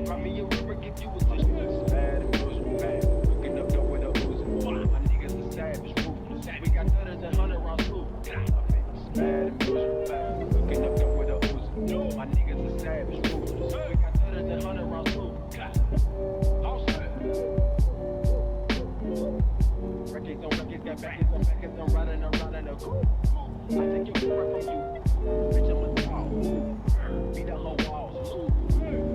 Drop me a river if you was listening. Bad and bullshit bad. Cooking up dope with a Uzi. My niggas are savage, ruthless. We got thudders and 100 rounds smooth. Bad and bullshit bad. Cooking up dope with a Uzi. My niggas are savage, ruthless. We got thudders and 100 rounds smooth. Records on records, got backers on backers. I'm riding around in a coupe. I take your girl from you. Bitch, I'm a dog. Beat the whole walls.